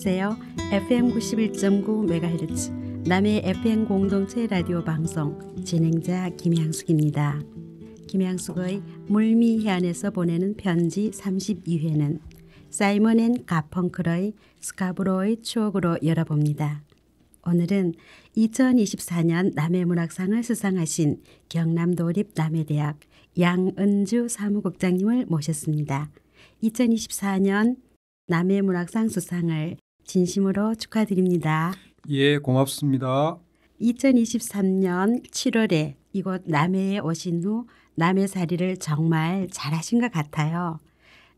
안녕하세요. FM 91.9MHz 남해 FM 공동체 라디오 방송 진행자 김향숙입니다. 김향숙의 물미해안에서 보내는 편지 32회는 사이먼 앤 가펑클의 스카브로의 추억으로 열어봅니다. 오늘은 2024년 남해문학상을 수상하신 경남도립 남해대학 양은주 사무국장님을 모셨습니다. 2024년 남해문학상 수상을 진심으로 축하드립니다. 예, 고맙습니다. 2023년 7월에 이곳 남해에 오신 후 남해살이를 정말 잘하신 것 같아요.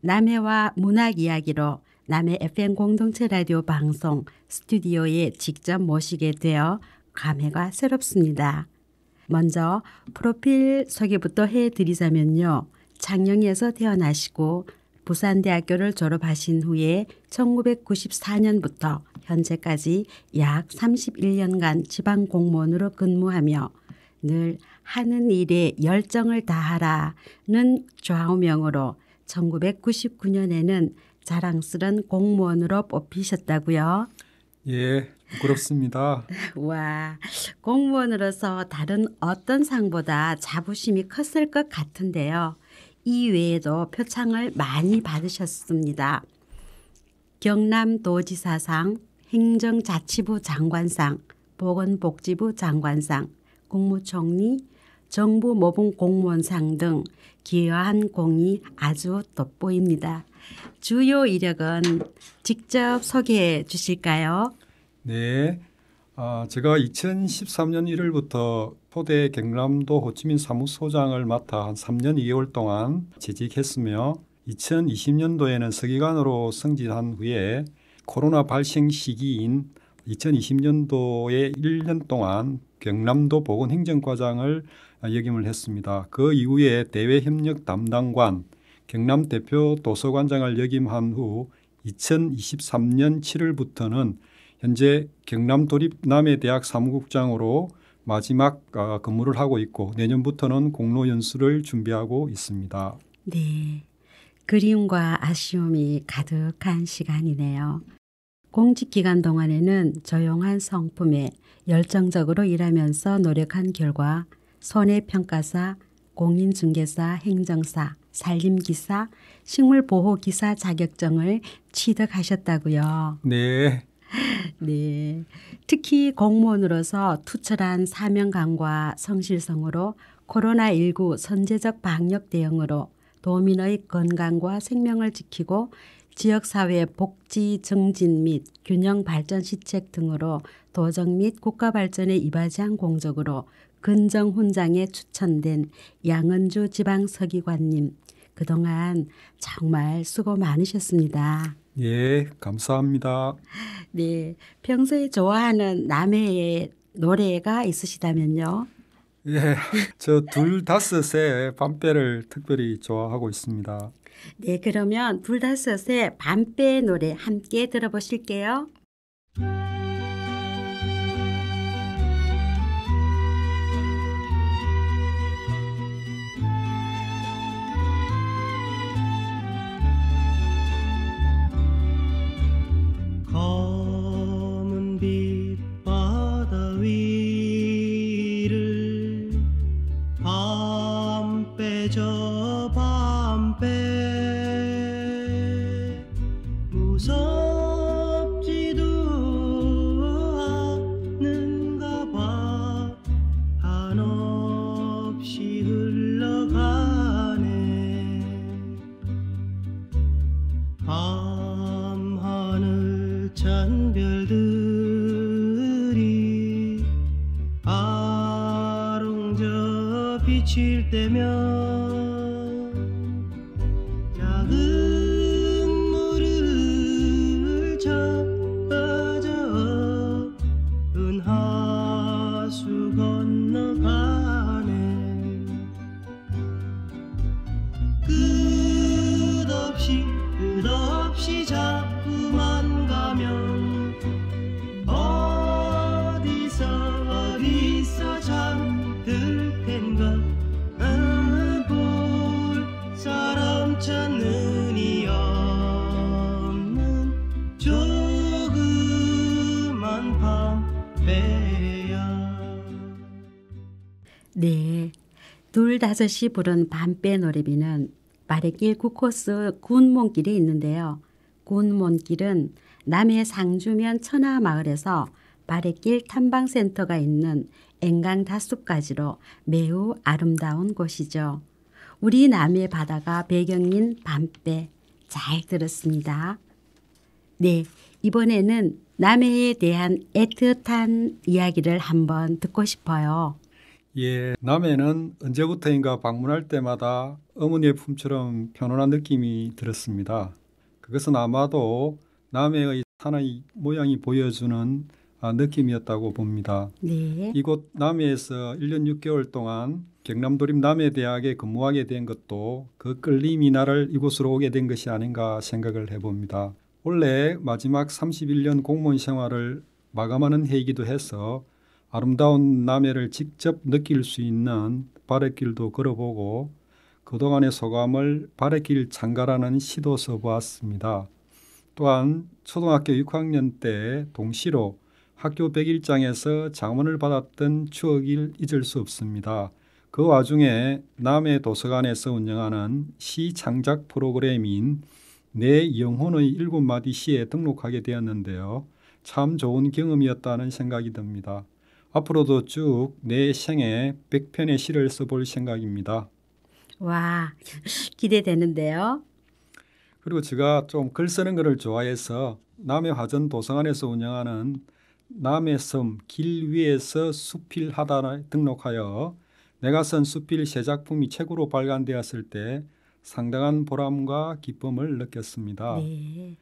남해와 문학 이야기로 남해 FM 공동체 라디오 방송 스튜디오에 직접 모시게 되어 감회가 새롭습니다. 먼저 프로필 소개부터 해드리자면요. 창녕에서 태어나시고 부산대학교를 졸업하신 후에 1994년부터 현재까지 약 31년간 지방공무원으로 근무하며 늘 하는 일에 열정을 다하라는 좌우명으로 1999년에는 자랑스런 공무원으로 뽑히셨다고요? 예, 부끄럽습니다. 와, 공무원으로서 다른 어떤 상보다 자부심이 컸을 것 같은데요. 이 외에도 표창을 많이 받으셨습니다. 경남도지사상, 행정자치부 장관상, 보건복지부 장관상, 국무총리, 정부 모범 공무원상 등 기여한 공이 아주 돋보입니다. 주요 이력은 직접 소개해 주실까요? 네, 제가 2013년 1월부터 초대 경남도 호치민 사무소장을 맡아 한 3년 2개월 동안 재직했으며 2020년도에는 서기관으로 승진한 후에 코로나 발생 시기인 2020년도에 1년 동안 경남도 보건행정과장을 역임을 했습니다. 그 이후에 대외협력 담당관, 경남 대표 도서관장을 역임한 후 2023년 7월부터는 현재 경남도립 남해대학 사무국장으로 마지막 근무를 하고 있고 내년부터는 공로연수를 준비하고 있습니다. 네, 그리움과 아쉬움이 가득한 시간이네요. 공직기간 동안에는 조용한 성품에 열정적으로 일하면서 노력한 결과 손해평가사, 공인중개사, 행정사, 산림기사, 식물보호기사 자격증을 취득하셨다고요. 네. 네, 특히 공무원으로서 투철한 사명감과 성실성으로 코로나19 선제적 방역 대응으로 도민의 건강과 생명을 지키고 지역사회 복지 증진 및 균형 발전 시책 등으로 도정 및 국가 발전에 이바지한 공적으로 근정훈장에 추천된 양은주 지방서기관님, 그동안 정말 수고 많으셨습니다. 예, 감사합니다. 네, 평소에 좋아하는 남해의 노래가 있으시다면요? 예, 저 둘다섯의 밤배를 특별히 좋아하고 있습니다. 네, 그러면 둘다섯의 밤배 노래 함께 들어보실게요. 검은 빛바다 위를 밤배 저 밤배 무섭지도 않는가 봐 한없이 흘러가네 밤하늘 찬 별들이 아롱져 비칠 때면 작은 물을 찾아 은하수 건너가네 끝없이 자꾸만 가면 어디서 잠들 텐가 둘다섯이 부른 밤배 노래비는 바래길 9코스 군몬길이 있는데요. 군몬길은 남해 상주면 천하마을에서 바래길 탐방센터가 있는 엔강 다숲까지로 매우 아름다운 곳이죠. 우리 남해 바다가 배경인 밤배 잘 들었습니다. 네, 이번에는 남해에 대한 애틋한 이야기를 한번 듣고 싶어요. 예, 남해는 언제부터인가 방문할 때마다 어머니의 품처럼 편안한 느낌이 들었습니다. 그것은 아마도 남해의 산의 모양이 보여주는 느낌이었다고 봅니다. 네. 이곳 남해에서 1년 6개월 동안 경남도립 남해대학에 근무하게 된 것도 그 끌림이 나를 이곳으로 오게 된 것이 아닌가 생각을 해봅니다. 원래 마지막 31년 공무원 생활을 마감하는 해이기도 해서 아름다운 남해를 직접 느낄 수 있는 바랫길도 걸어보고 그동안의 소감을 바랫길 장가라는 시도 써보았습니다. 또한 초등학교 6학년 때 동시로 학교 100일장에서 장원을 받았던 추억을 잊을 수 없습니다. 그 와중에 남해 도서관에서 운영하는 시 창작 프로그램인 내 영혼의 7마디 시에 등록하게 되었는데요. 참 좋은 경험이었다는 생각이 듭니다. 앞으로도 쭉 내 생에 100편의 시를 써볼 생각입니다. 와, 기대되는데요. 그리고 제가 좀 글 쓰는 것을 좋아해서 남해화전 도서관에서 운영하는 남해섬 길 위에서 수필 하단에 등록하여 내가 쓴 수필 세 작품이 책으로 발간되었을 때 상당한 보람과 기쁨을 느꼈습니다. 네.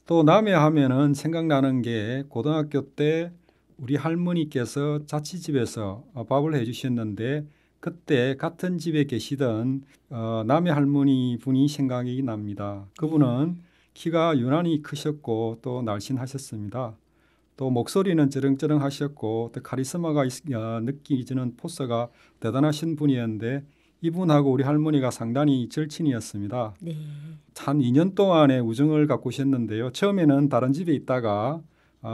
또 남해 하면은 생각나는 게 고등학교 때 우리 할머니께서 자취집에서 밥을 해주셨는데 그때 같은 집에 계시던 남해 할머니 분이 생각이 납니다. 그분은 키가 유난히 크셨고 또 날씬하셨습니다. 또 목소리는 쩌렁쩌렁하셨고 또 카리스마가 느껴지는 포스가 대단하신 분이었는데 이분하고 우리 할머니가 상당히 절친이었습니다. 네. 한 2년 동안의 우정을 가꾸셨는데요. 처음에는 다른 집에 있다가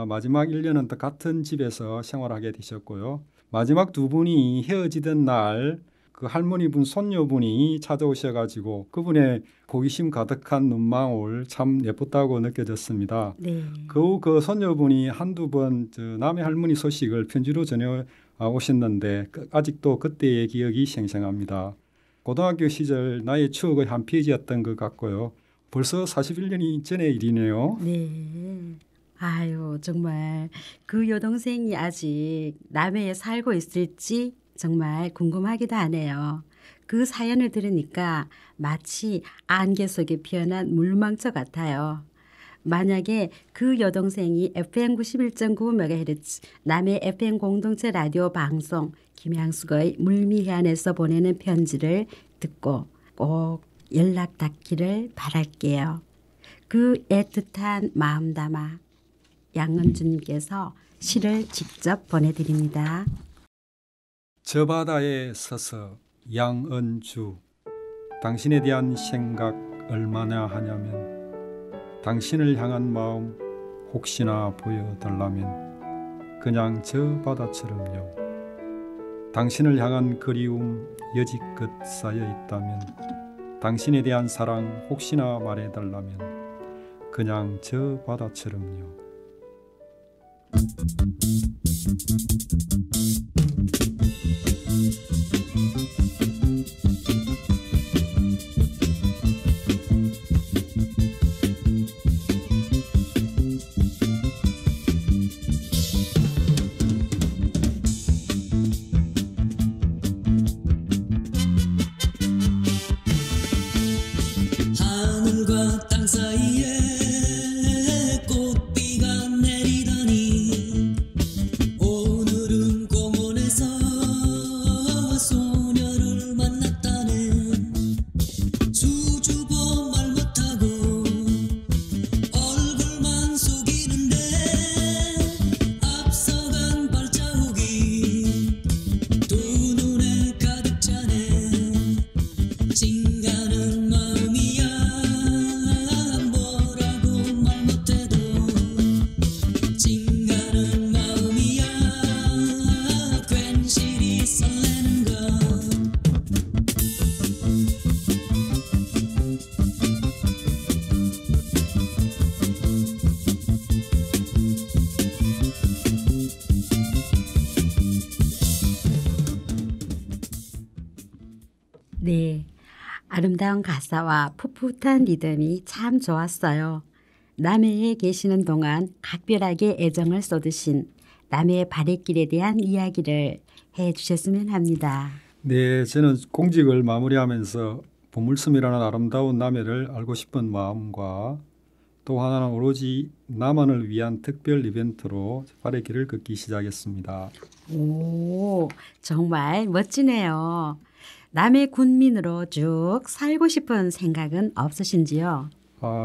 마지막 1년은 또 같은 집에서 생활하게 되셨고요. 마지막 두 분이 헤어지던 날 그 할머니분 손녀분이 찾아오셔가지고 그분의 호기심 가득한 눈망울 참 예뻤다고 느껴졌습니다. 네. 그 손녀분이 한두 번 남해 할머니 소식을 편지로 전해 오셨는데 아직도 그때의 기억이 생생합니다. 고등학교 시절 나의 추억의 한 페이지였던 것 같고요. 벌써 41년이 전의 일이네요. 네. 아유, 정말 그 여동생이 아직 남해에 살고 있을지 정말 궁금하기도 하네요. 그 사연을 들으니까 마치 안개 속에 피어난 물망초 같아요. 만약에 그 여동생이 FM 91.9MHz 남해 FM 공동체 라디오 방송 김향숙의 물미해안에서 보내는 편지를 듣고 꼭 연락 닿기를 바랄게요. 그 애틋한 마음 담아 양은주님께서 시를 직접 보내드립니다. 저 바다에 서서 양은주 당신에 대한 생각 얼마나 하냐면 당신을 향한 마음 혹시나 보여달라면 그냥 저 바다처럼요. 당신을 향한 그리움 여지껏 쌓여 있다면 당신에 대한 사랑 혹시나 말해달라면 그냥 저 바다처럼요. 하늘과 땅 사이에 꽃비가 내리다니 오늘은 공원에서 소년 네, 아름다운 가사와 풋풋한 리듬이 참 좋았어요. 남해에 계시는 동안 각별하게 애정을 쏟으신 남해의 바랫길에 대한 이야기를 해주셨으면 합니다. 네, 저는 공직을 마무리하면서 보물섬이라는 아름다운 남해를 알고 싶은 마음과 또 하나는 오로지 남한을 위한 특별 이벤트로 바랫길을 걷기 시작했습니다. 오, 정말 멋지네요. 남해 군민으로 쭉 살고 싶은 생각은 없으신지요?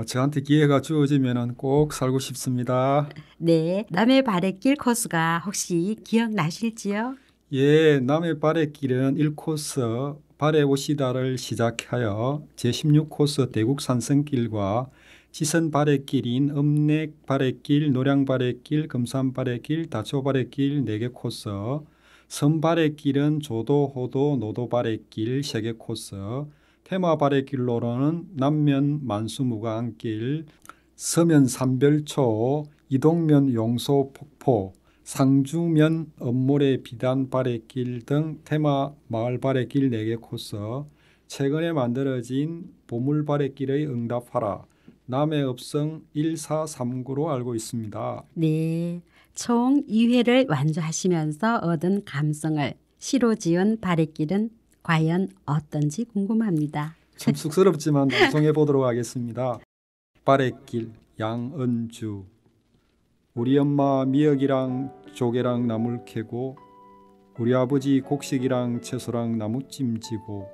저한테 기회가 주어지면 꼭 살고 싶습니다. 네, 남해 바랫길 코스가 혹시 기억나실지요? 예, 남해 바랫길은 1코스 발에 오시다를 시작하여 제16코스 대국 산성길과 지선 바랫길인 읍내 바랫길, 노량 바랫길, 금산 바랫길, 다초 바랫길 4개 코스, 섬 바랫길은 조도, 호도, 노도 바랫길 3개 코스, 테마 바랫길로는 남면 만수무강길, 서면 삼별초, 이동면 용소 폭포, 상주면 엄모래 비단 바랫길 등 테마 마을 바랫길 4개 코스, 최근에 만들어진 보물 바랫길의 응답하라, 남해읍성 1439로 알고 있습니다. 네, 총 2회를 완주하시면서 얻은 감성을 시로 지은 바랫길은 과연 어떤지 궁금합니다. 좀 쑥스럽지만 방송해 보도록 하겠습니다. 바랫길 양은주. 우리 엄마 미역이랑 조개랑 나물 캐고 우리 아버지 곡식이랑 채소랑 나무찜 지고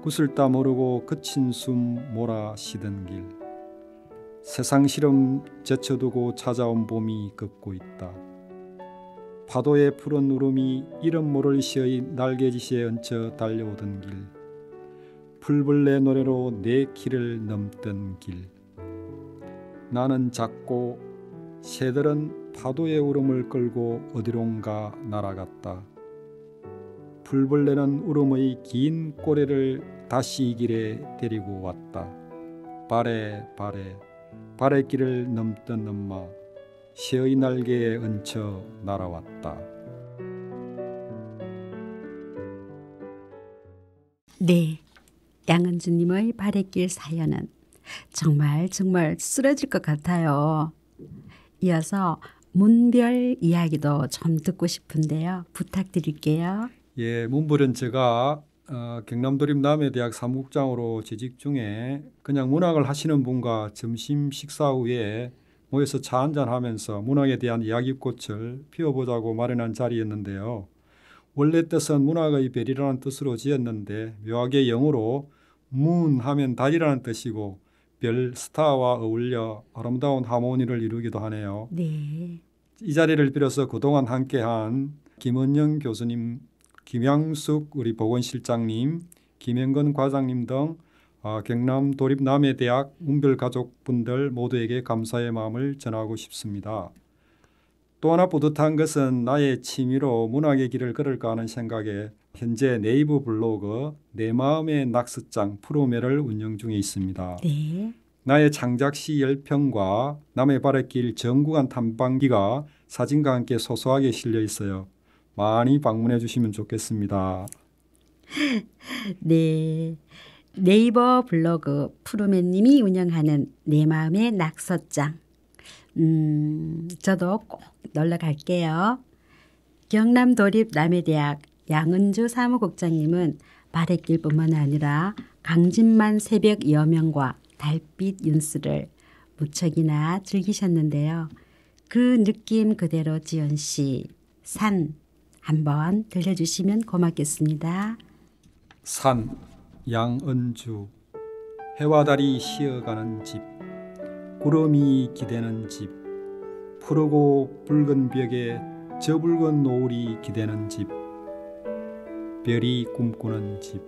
구슬다 모르고 그친 숨 몰아쉬던 길. 세상 시름 제쳐두고 찾아온 봄이 걷고 있다. 파도에 푸른 울음이 이름 모를 시의 날개짓에 얹혀 달려오던 길. 풀벌레 노래로 내 길을 넘던 길. 나는 작고 새들은 파도의 울음을 끌고 어디론가 날아갔다. 풀벌레는 울음의 긴 꼬리를 다시 이 길에 데리고 왔다. 바래 바래 바랫길을 넘던 엄마 새의 날개에 얹혀 날아왔다. 네, 양은주님의 바랫길 사연은 정말 쓰러질 것 같아요. 이어서 문별 이야기도 좀 듣고 싶은데요. 부탁드릴게요. 예, 문벌은 제가 경남도립 남해대학 사무국장으로 재직 중에 그냥 문학을 하시는 분과 점심 식사 후에 모여서 차 한잔하면서 문학에 대한 이야기꽃을 피워보자고 마련한 자리였는데요. 원래 뜻은 문학의 별이라는 뜻으로 지었는데 묘하게 영어로 moon 하면 달이라는 뜻이고 별 스타와 어울려 아름다운 하모니를 이루기도 하네요. 네. 이 자리를 빌어서 그동안 함께한 김은영 교수님, 김양숙 우리 보건실장님, 김영건 과장님 등 경남도립 남해대학 문별 가족분들 모두에게 감사의 마음을 전하고 싶습니다. 또 하나 뿌듯한 것은 나의 취미로 문학의 길을 걸을까 하는 생각에 현재 네이버 블로그 내 마음의 낙서장 프로메를 운영 중에 있습니다. 네. 나의 창작시 10편과 남해 바랫길 전구간 탐방기가 사진과 함께 소소하게 실려 있어요. 많이 방문해 주시면 좋겠습니다. 네. 네이버 블로그 푸르맨님이 운영하는 내 마음의 낙서장. 저도 꼭 놀러 갈게요. 경남도립 남해대학 양은주 사무국장님은 바랫길뿐만 아니라 강진만 새벽 여명과 달빛 윤수를 무척이나 즐기셨는데요. 그 느낌 그대로 지은 시 산 한번 들려주시면 고맙겠습니다. 산 양은주. 해와 달이 쉬어가는 집, 구름이 기대는 집, 푸르고 붉은 벽에 저 붉은 노을이 기대는 집, 별이 꿈꾸는 집,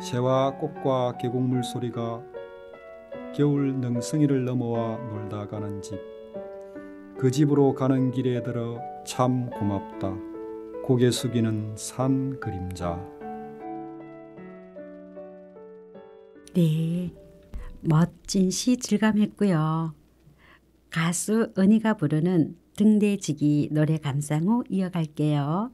새와 꽃과 계곡물 소리가 겨울 능성이를 넘어와 놀다 가는 집, 그 집으로 가는 길에 들어 참 고맙다. 고개 숙이는 산 그림자. 네, 멋진 시 즐감했고요. 가수 은희가 부르는 등대지기 노래 감상 후 이어갈게요.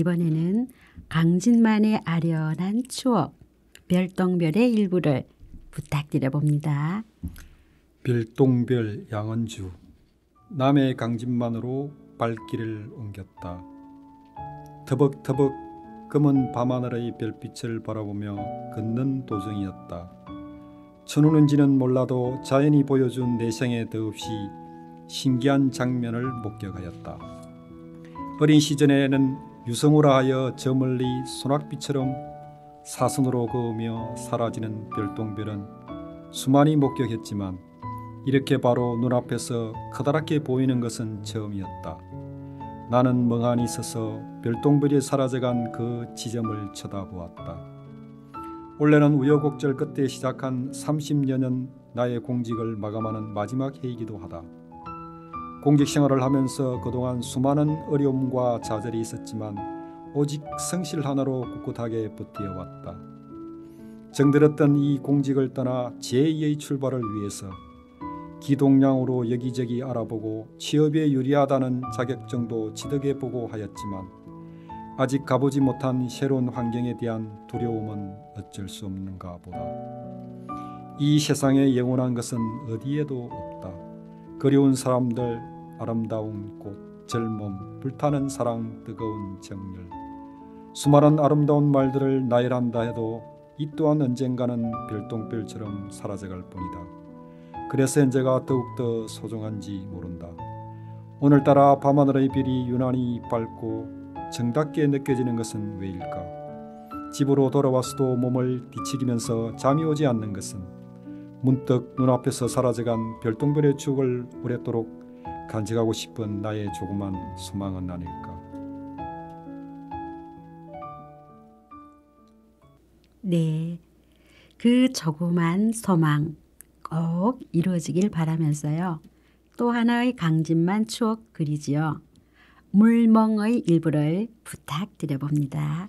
이번에는 강진만의 아련한 추억, 별똥별의 일부를 부탁드려 봅니다. 별똥별 양은주. 남해 강진만으로 발길을 옮겼다. 터벅터벅 검은 밤하늘의 별빛을 바라보며 걷는 도정이었다. 천우는지는 몰라도 자연이 보여준 내생에 더없이 신기한 장면을 목격하였다. 어린 시절에는 유성우라 하여 저 멀리 소낙비처럼 사선으로 그으며 사라지는 별똥별은 수많이 목격했지만 이렇게 바로 눈앞에서 커다랗게 보이는 것은 처음이었다. 나는 멍하니 서서 별똥별이 사라져간 그 지점을 쳐다보았다. 올해는 우여곡절 끝에 시작한 30여 년 나의 공직을 마감하는 마지막 해이기도 하다. 공직 생활을 하면서 그동안 수많은 어려움과 좌절이 있었지만 오직 성실 하나로 꿋꿋하게 버텨왔다. 정들었던 이 공직을 떠나 제2의 출발을 위해서 기동량으로 여기저기 알아보고 취업에 유리하다는 자격증도 지덕해보고 하였지만 아직 가보지 못한 새로운 환경에 대한 두려움은 어쩔 수 없는가 보다. 이 세상에 영원한 것은 어디에도 없다. 그리운 사람들, 아름다운 꽃, 젊음, 불타는 사랑, 뜨거운 정열. 수많은 아름다운 말들을 나열한다 해도 이 또한 언젠가는 별똥별처럼 사라져갈 뿐이다. 그래서 현재가 더욱더 소중한지 모른다. 오늘따라 밤하늘의 별이 유난히 밝고 정답게 느껴지는 것은 왜일까? 집으로 돌아와서도 몸을 뒤척이면서 잠이 오지 않는 것은 문득 눈앞에서 사라져간 별똥별의 추억을 오랫도록 간직하고 싶은 나의 조그만 소망은 아닐까? 네, 그 조그만 소망 꼭 이루어지길 바라면서요. 또 하나의 강진만 추억 그리지요. 물멍의 일부를 부탁드려 봅니다.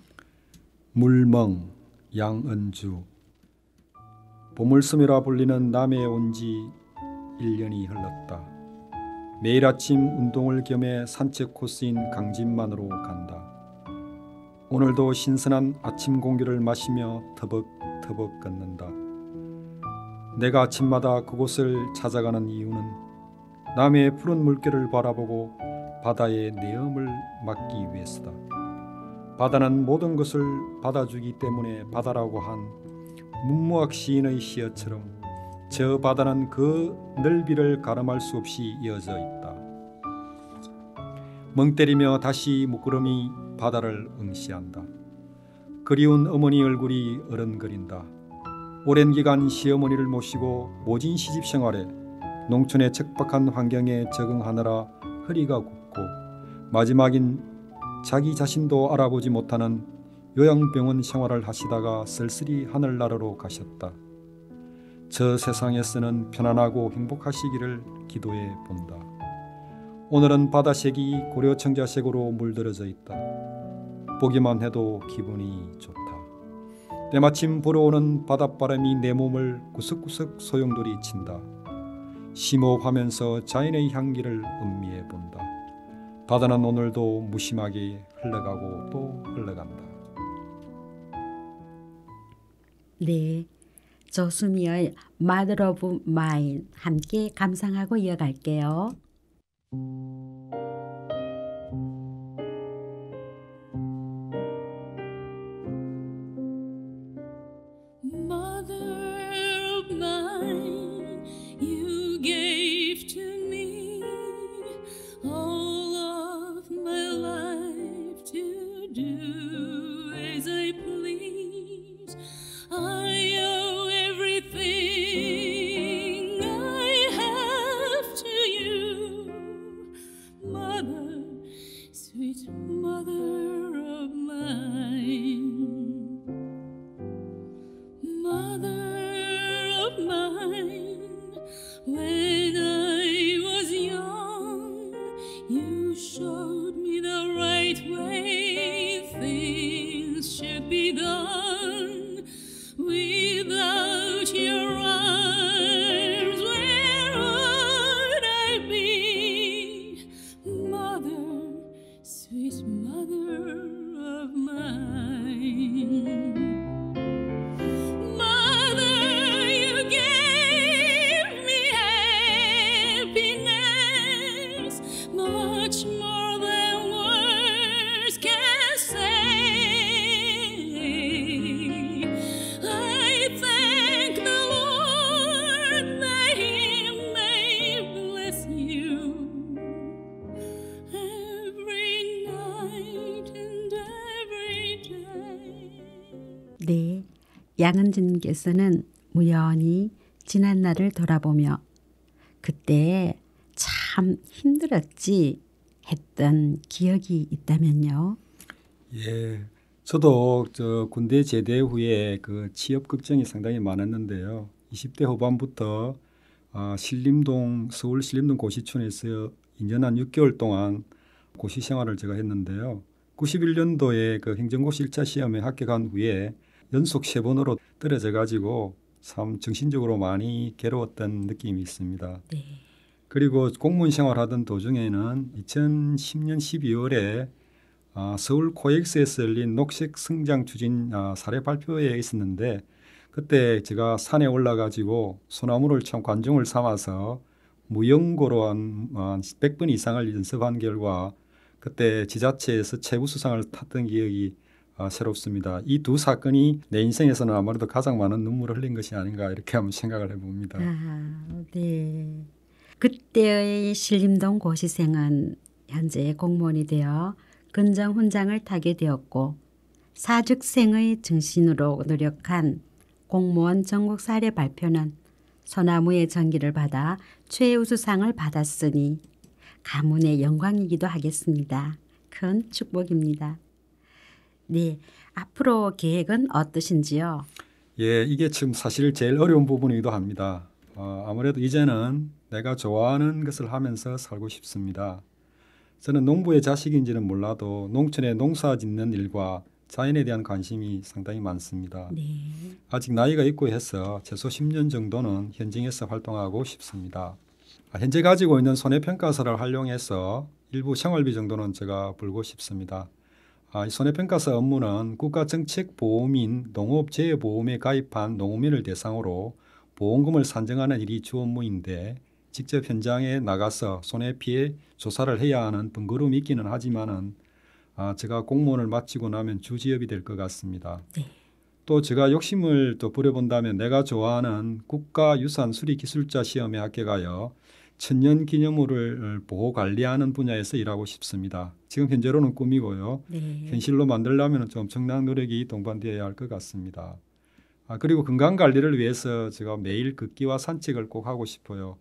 물멍 양은주. 보물섬이라 불리는 남해에 온 지 1년이 흘렀다. 매일 아침 운동을 겸해 산책 코스인 강진만으로 간다. 오늘도 신선한 아침 공기를 마시며 터벅터벅 걷는다. 내가 아침마다 그곳을 찾아가는 이유는 남해의 푸른 물결을 바라보고 바다의 내음을 맡기 위해서다. 바다는 모든 것을 받아주기 때문에 바다라고 한 문무학 시인의 시어처럼 저 바다는 그 넓이를 가늠할 수 없이 이어져 있다. 멍 때리며 다시 물구름이 바다를 응시한다. 그리운 어머니 얼굴이 어른거린다. 오랜 기간 시어머니를 모시고 모진 시집 생활에 농촌의 척박한 환경에 적응하느라 허리가 굽고 마지막인 자기 자신도 알아보지 못하는 요양병원 생활을 하시다가 쓸쓸히 하늘나라로 가셨다. 저 세상에서는 편안하고 행복하시기를 기도해 본다. 오늘은 바다색이 고려청자색으로 물들어져 있다. 보기만 해도 기분이 좋다. 때마침 불어오는 바닷바람이 내 몸을 구석구석 소용돌이 친다. 심호흡하면서 자연의 향기를 음미해 본다. 바다는 오늘도 무심하게 흘러가고 또 흘러간다. 네, 조수미의 Mother of Mine 함께 감상하고 이어갈게요. Mother of mine, you gave to me all of my life to do as I please. I owe everything I have to you, Mother, sweet Mother of mine. Mother of mine, when I was young, you showed me the right way things should be done. Without your arms, where would I be? Mother, sweet Mother 네, 양은진님께서는 무연히 지난 날을 돌아보며 그때 참 힘들었지 했던 기억이 있다면요. 예, 저도 군대 제대 후에 그 취업 걱정이 상당히 많았는데요. 20대 후반부터 서울 신림동 고시촌에서 2년 한 6개월 동안 고시 생활을 제가 했는데요. 91년도에 그 행정고시 1차 시험에 합격한 후에 연속 3번으로 떨어져 가지고 참 정신적으로 많이 괴로웠던 느낌이 있습니다. 네. 그리고 공무원 생활하던 도중에는 2010년 12월에 서울 코엑스에서 열린 녹색 성장 추진 사례 발표회에 있었는데 그때 제가 산에 올라가지고 소나무를 참 관중을 삼아서 무연고로 한 100번 이상을 연습한 결과 그때 지자체에서 최우수상을 탔던 기억이 새롭습니다. 이 두 사건이 내 인생에서는 아무래도 가장 많은 눈물을 흘린 것이 아닌가 이렇게 한번 생각을 해봅니다. 네. 그때의 신림동 고시생은 현재 공무원이 되어 근정 훈장을 타게 되었고 사직생의 정신으로 노력한 공무원 전국 사례 발표는 소나무의 전기를 받아 최우수상을 받았으니 가문의 영광이기도 하겠습니다. 큰 축복입니다. 네, 앞으로 계획은 어떠신지요? 예, 이게 지금 사실 제일 어려운 부분이기도 합니다. 아무래도 이제는 내가 좋아하는 것을 하면서 살고 싶습니다. 저는 농부의 자식인지는 몰라도 농촌에 농사 짓는 일과 자연에 대한 관심이 상당히 많습니다. 네. 아직 나이가 있고 해서 최소 10년 정도는 현장에서 활동하고 싶습니다. 현재 가지고 있는 손해평가서를 활용해서 일부 생활비 정도는 제가 벌고 싶습니다. 이 손해평가서 업무는 국가정책보험인 농업재해보험에 가입한 농민을 대상으로 보험금을 산정하는 일이 주 업무인데 직접 현장에 나가서 손해피해 조사를 해야 하는 번거로움이 있기는 하지만은 제가 공무원을 마치고 나면 주지업이 될 것 같습니다. 네. 또 제가 욕심을 또 부려본다면 내가 좋아하는 국가유산수리기술자 시험에 합격하여 천년기념물을 보호 관리하는 분야에서 일하고 싶습니다. 지금 현재로는 꿈이고요. 네. 현실로 만들려면 좀 엄청난 노력이 동반되어야 할 것 같습니다. 그리고 건강관리를 위해서 제가 매일 걷기와 산책을 꼭 하고 싶어요.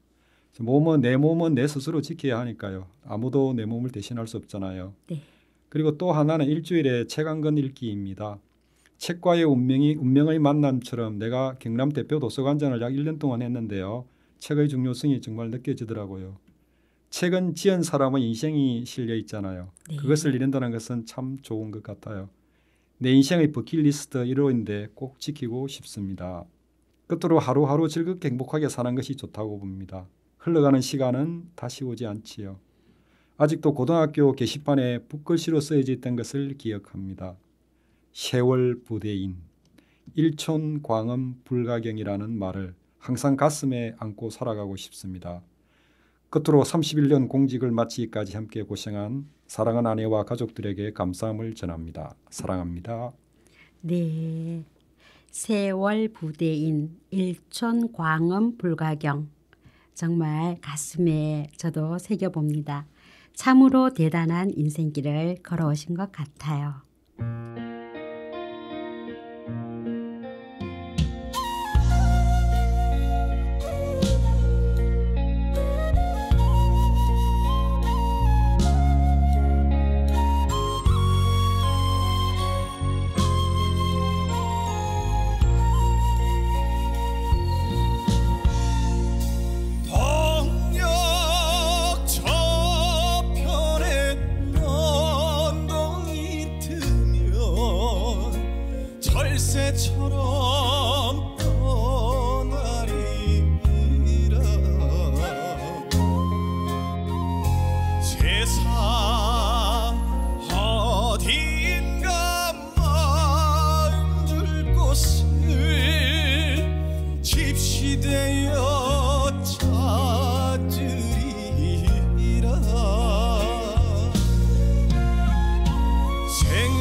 내 몸은 내 스스로 지켜야 하니까요. 아무도 내 몸을 대신할 수 없잖아요. 네. 그리고 또 하나는 일주일에 책 한 권 읽기입니다. 책과의 운명의 만남처럼 내가 경남 대표 도서관장을 약 1년 동안 했는데요. 책의 중요성이 정말 느껴지더라고요. 책은 지은 사람의 인생이 실려 있잖아요. 네. 그것을 읽는다는 것은 참 좋은 것 같아요. 내 인생의 버킷리스트 1호인데 꼭 지키고 싶습니다. 끝으로 하루하루 즐겁게 행복하게 사는 것이 좋다고 봅니다. 흘러가는 시간은 다시 오지 않지요. 아직도 고등학교 게시판에 붓글씨로 쓰여져 있던 것을 기억합니다. 세월 부대인, 일촌 광음 불가경이라는 말을 항상 가슴에 안고 살아가고 싶습니다. 끝으로 31년 공직을 마치기까지 함께 고생한 사랑하는 아내와 가족들에게 감사함을 전합니다. 사랑합니다. 네. 세월 부대인, 일촌 광음 불가경. 정말 가슴에 저도 새겨봅니다. 참으로 대단한 인생길을 걸어오신 것 같아요. 철새처럼 떠나리라. 세상 어딘가 마음 둘 곳을 집시되어 찾으리라. 생을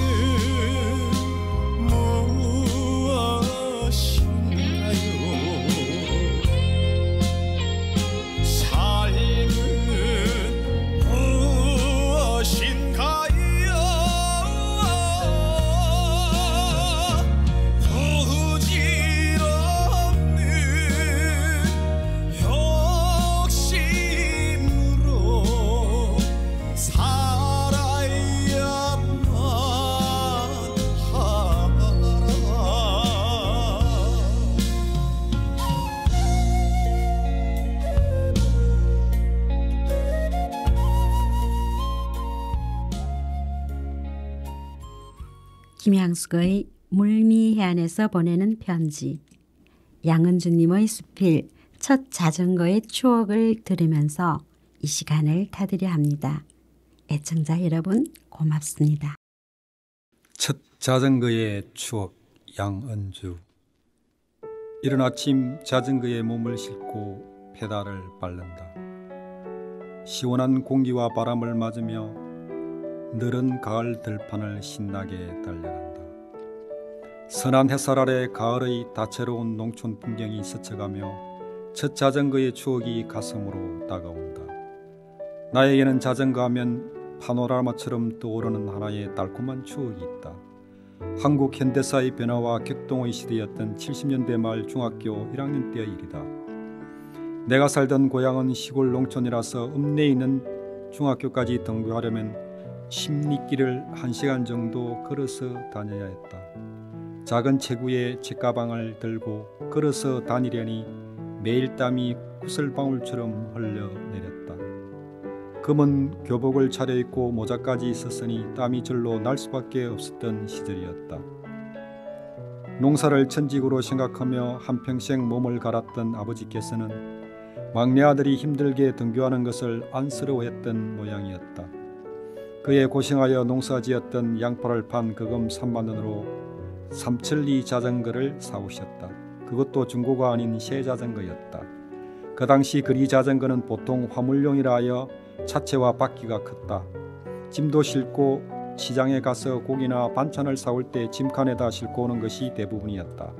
김향숙의 물미해안에서 보내는 편지, 양은주님의 수필 첫 자전거의 추억을 들으면서 이 시간을 타드려 합니다. 애청자 여러분 고맙습니다. 첫 자전거의 추억, 양은주. 이른 아침 자전거에 몸을 싣고 페달을 밟는다. 시원한 공기와 바람을 맞으며 느른 가을 들판을 신나게 달려간다. 선한 햇살 아래 가을의 다채로운 농촌 풍경이 스쳐가며 첫 자전거의 추억이 가슴으로 다가온다. 나에게는 자전거 하면 파노라마처럼 떠오르는 하나의 달콤한 추억이 있다. 한국 현대사의 변화와 격동의 시대였던 70년대 말 중학교 1학년 때의 일이다. 내가 살던 고향은 시골 농촌이라서 읍내에 있는 중학교까지 등교하려면 십리길을 1시간 정도 걸어서 다녀야 했다. 작은 체구에 책가방을 들고 걸어서 다니려니 매일 땀이 구슬방울처럼 흘러내렸다. 검은 교복을 차려입고 모자까지 있었으니 땀이 절로 날 수밖에 없었던 시절이었다. 농사를 천직으로 생각하며 한평생 몸을 갈았던 아버지께서는 막내 아들이 힘들게 등교하는 것을 안쓰러워했던 모양이었다. 그의 고생하여 농사지었던 양파를 판 그금 3만 원으로 삼천리 자전거를 사오셨다. 그것도 중고가 아닌 새 자전거였다. 그 당시 그리 자전거는 보통 화물용이라 하여 차체와 바퀴가 컸다. 짐도 싣고 시장에 가서 고기나 반찬을 사올 때 짐칸에다 싣고 오는 것이 대부분이었다.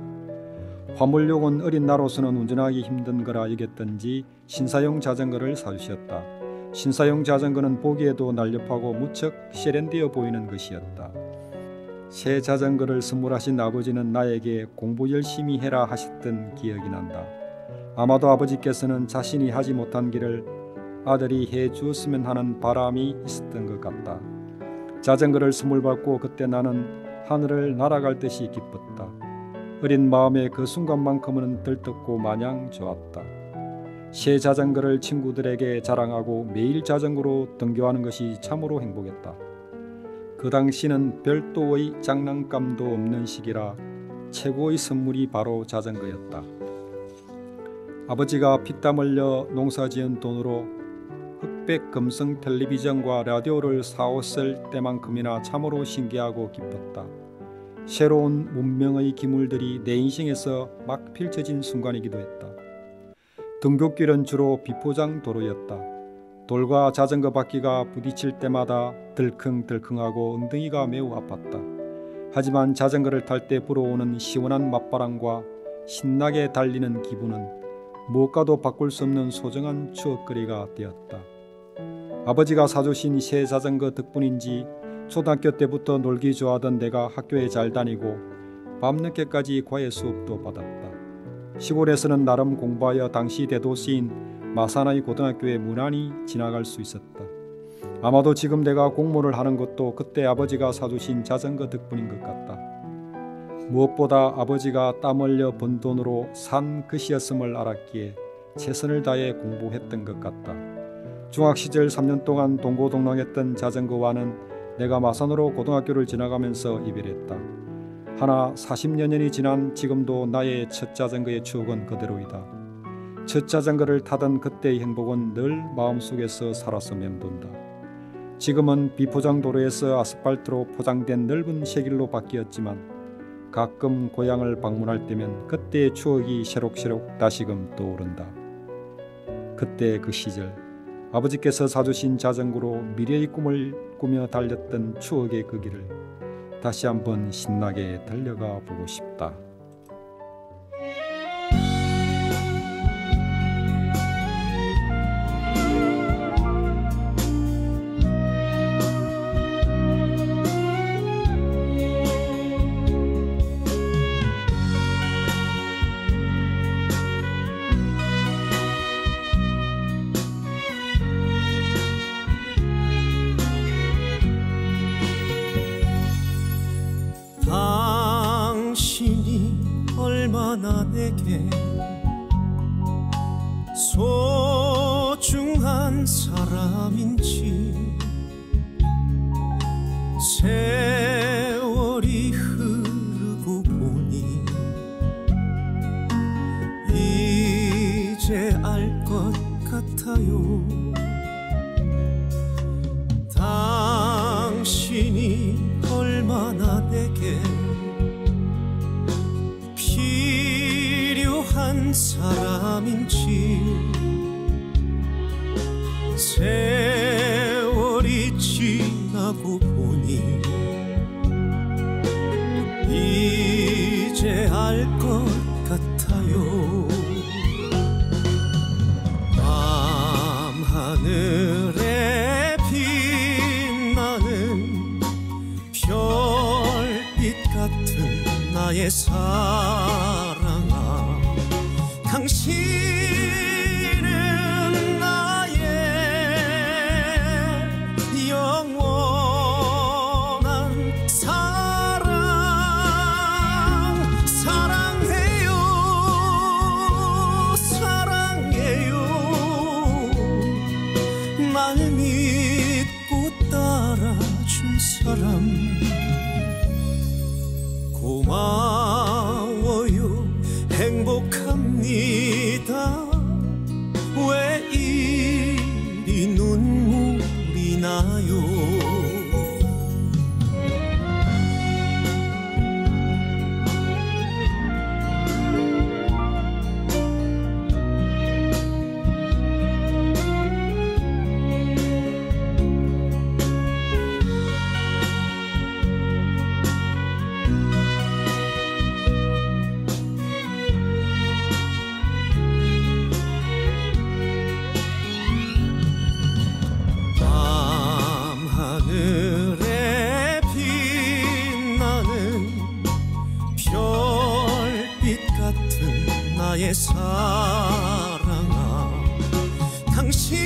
화물용은 어린 나로서는 운전하기 힘든 거라 여겼던지 신사용 자전거를 사주셨다. 신사용 자전거는 보기에도 날렵하고 무척 세련되어 보이는 것이었다. 새 자전거를 선물하신 아버지는 나에게 공부 열심히 해라 하셨던 기억이 난다. 아마도 아버지께서는 자신이 하지 못한 길을 아들이 해 주었으면 하는 바람이 있었던 것 같다. 자전거를 선물 받고 그때 나는 하늘을 날아갈 듯이 기뻤다. 어린 마음에 그 순간만큼은 들떴고 마냥 좋았다. 새 자전거를 친구들에게 자랑하고 매일 자전거로 등교하는 것이 참으로 행복했다. 그 당시는 별도의 장난감도 없는 시기라 최고의 선물이 바로 자전거였다. 아버지가 피땀 흘려 농사지은 돈으로 흑백 금성 텔레비전과 라디오를 사왔을 때만큼이나 참으로 신기하고 기뻤다. 새로운 문명의 기물들이 내 인생에서 막 펼쳐진 순간이기도 했다. 등굣길은 주로 비포장 도로였다. 돌과 자전거 바퀴가 부딪힐 때마다 들컹들컹하고 엉덩이가 매우 아팠다. 하지만 자전거를 탈 때 불어오는 시원한 맞바람과 신나게 달리는 기분은 무엇과도 바꿀 수 없는 소중한 추억거리가 되었다. 아버지가 사주신 새 자전거 덕분인지 초등학교 때부터 놀기 좋아하던 내가 학교에 잘 다니고 밤늦게까지 과외 수업도 받았다. 시골에서는 나름 공부하여 당시 대도시인 마산의 고등학교에 무난히 지나갈 수 있었다. 아마도 지금 내가 공무를 하는 것도 그때 아버지가 사주신 자전거 덕분인 것 같다. 무엇보다 아버지가 땀 흘려 번 돈으로 산 것이었음을 알았기에 최선을 다해 공부했던 것 같다. 중학 시절 3년 동안 동고동락했던 자전거와는 내가 마산으로 고등학교를 지나가면서 이별했다. 하나 40여 년이 지난 지금도 나의 첫 자전거의 추억은 그대로이다. 첫 자전거를 타던 그때의 행복은 늘 마음속에서 살아서 맴돈다. 지금은 비포장 도로에서 아스팔트로 포장된 넓은 새길로 바뀌었지만 가끔 고향을 방문할 때면 그때의 추억이 새록새록 다시금 떠오른다. 그때 그 시절 아버지께서 사주신 자전거로 미래의 꿈을 꾸며 달렸던 추억의 그 길을 다시 한번 신나게 달려가 보고 싶다. 얼마나 내게 소중한 사람인지 세월이 같아요. 당신이 얼마나 내게 필요한 사람인지 세월이 지나고 보니 이제 알 것 같아요. 밤하늘에 빛나는 별빛 같은 나의 사랑아, 당신은 나의 영원한 사랑. 사랑해요, 사랑해요. 날 믿고 따라준 사람 고마워요. 행복합니다. 왜 이리 눈물이 나요. 밤하늘에 빛나는 별빛 같은 나의 사랑아, 당신